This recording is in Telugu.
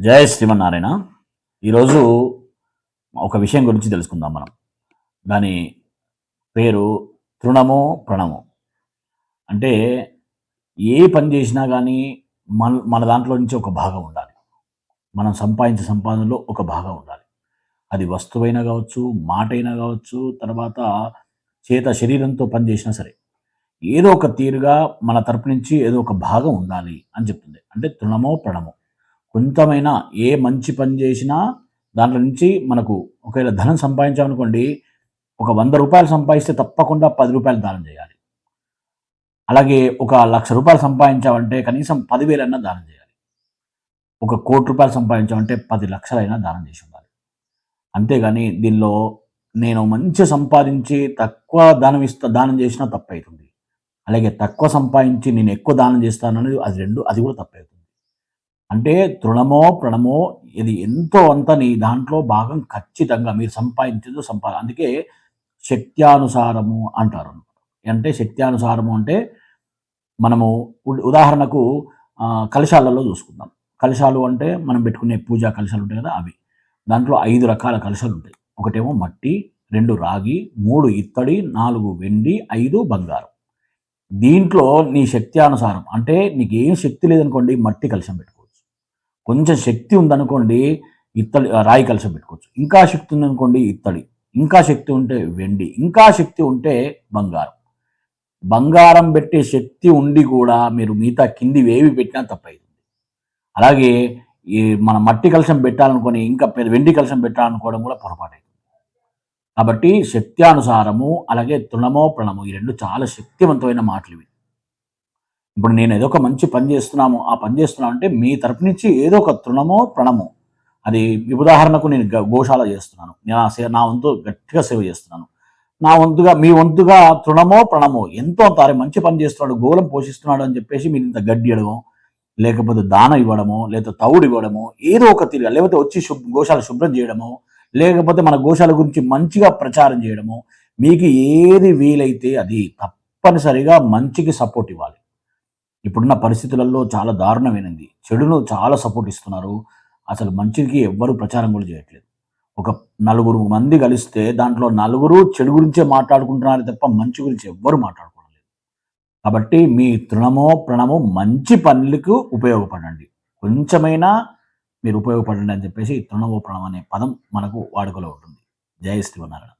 జయ శ్రీమన్నారాయణ. ఈరోజు ఒక విషయం గురించి తెలుసుకుందాం మనం. దాని పేరు తృణమో ప్రణమో. అంటే ఏ పని చేసినా కానీ మన మన దాంట్లో నుంచి ఒక భాగం ఉండాలి. మనం సంపాదించే సంపాదనలో ఒక భాగం ఉండాలి. అది వస్తువైనా కావచ్చు, మాటైనా కావచ్చు, తర్వాత శరీరంతో పని చేసినా సరే. ఏదో ఒక తీరుగా మన తరపు నుంచి ఏదో ఒక భాగం ఉండాలి అని చెప్తుంది. అంటే తృణమో ప్రణమో. కొంతమైనా ఏ మంచి పని చేసినా దాంట్లో నుంచి మనకు ఒకవేళ ధనం సంపాదించామనుకోండి, ఒక రూ. 100 సంపాదిస్తే తప్పకుండా రూ. 10 దానం చేయాలి. అలాగే ఒక రూ. 1,00,000 సంపాదించామంటే కనీసం 10,000 దానం చేయాలి. ఒక రూ. 1,00,00,000 సంపాదించామంటే 10,00,000 దానం చేసి ఉండాలి. అంతేగాని దీనిలో నేను మంచిగా సంపాదించి తక్కువ దానం చేసినా తప్పైతుంది. అలాగే తక్కువ సంపాదించి నేను ఎక్కువ దానం చేస్తాననేది అది కూడా తప్పైతుంది. అంటే తృణమో, ప్రణమో ఇది ఎంతో అంత నీ దాంట్లో భాగం ఖచ్చితంగా మీరు సంపాదించేదో అందుకే శక్త్యానుసారము అంటారు. అంటే శక్త్యానుసారము అంటే మనము ఉదాహరణకు కలశాలలో చూసుకుందాం. కలశాలు అంటే మనం పెట్టుకునే పూజా కలశాలు ఉంటాయి కదా అవి. దాంట్లో 5 రకాల కలశాలు ఉంటాయి. ఒకటేమో మట్టి, 2 రాగి, 3 ఇత్తడి, 4 వెండి, 5 బంగారం. దీంట్లో నీ శక్త్యానుసారం అంటే నీకేం శక్తి లేదనుకోండి మట్టి కలశం పెట్టుకోవచ్చు. కొంచెం శక్తి ఉందనుకోండి రాయి కలశం పెట్టుకోవచ్చు. ఇంకా శక్తి ఉందనుకోండి ఇత్తడి, ఇంకా శక్తి ఉంటే వెండి, ఇంకా శక్తి ఉంటే బంగారం. బంగారం పెట్టే శక్తి ఉండి కూడా మీరు మిగతా కిందివేవి పెట్టినా తప్పైతుంది. అలాగే ఈ మన మట్టి కలశం పెట్టాలనుకొని ఇంకా వెండి కలశం పెట్టాలనుకోవడం కూడా పొరపాటైతుంది. కాబట్టి శక్త్యానుసారము అలాగే తృణమో ప్రణమో ఈ 2 చాలా శక్తివంతమైన మాటలివి. ఇప్పుడు నేను ఏదో ఒక మంచి పని చేస్తున్నాము, ఆ పని చేస్తున్నాను అంటే మీ తరపు నుంచి ఏదో ఒక తృణమో, ప్రణమో అది ఉదాహరణకు నేను గోశాల చేస్తున్నాను. నా వంతు గట్టిగా సేవ చేస్తున్నాను. నా వంతుగా మీ వంతుగా తృణమో, ప్రణమో ఎంతో అంత అరే మంచి పని చేస్తున్నాడు, గోవులను పోషిస్తున్నాడు అని చెప్పేసి మీరు ఇంత గడ్డి ఇవ్వడమో, లేకపోతే దాన ఇవ్వడమో, లేకపోతే తవుడు ఇవ్వడమో, ఏదో ఒక తీరుగా లేకపోతే వచ్చి గోశాల శుభ్రం చేయడమో, లేకపోతే మన గోశాల గురించి మంచిగా ప్రచారం చేయడమో, మీకు ఏది వీలైతే అది తప్పనిసరిగా మంచికి సపోర్ట్ ఇవ్వాలి. ఇప్పుడున్న పరిస్థితులలో చాలా దారుణమైనది. చెడును చాలా సపోర్ట్ ఇస్తున్నారు. అసలు మంచికి ఎవ్వరు ప్రచారం కూడా చేయట్లేదు. ఒక నలుగురు మంది కలిస్తే దాంట్లో నలుగురు చెడు గురించే మాట్లాడుకుంటున్నారు తప్ప మంచి గురించి ఎవ్వరు మాట్లాడుకోవడం లేదు. కాబట్టి మీ తృణమో, ప్రణమో మంచి పనులకు ఉపయోగపడండి. కొంచెమైనా మీరు ఉపయోగపడండి అని చెప్పేసి తృణమో, ప్రణమో అనే పదం మనకు వాడుకలో ఉంటుంది. జై శ్రీమన్నారాయణ.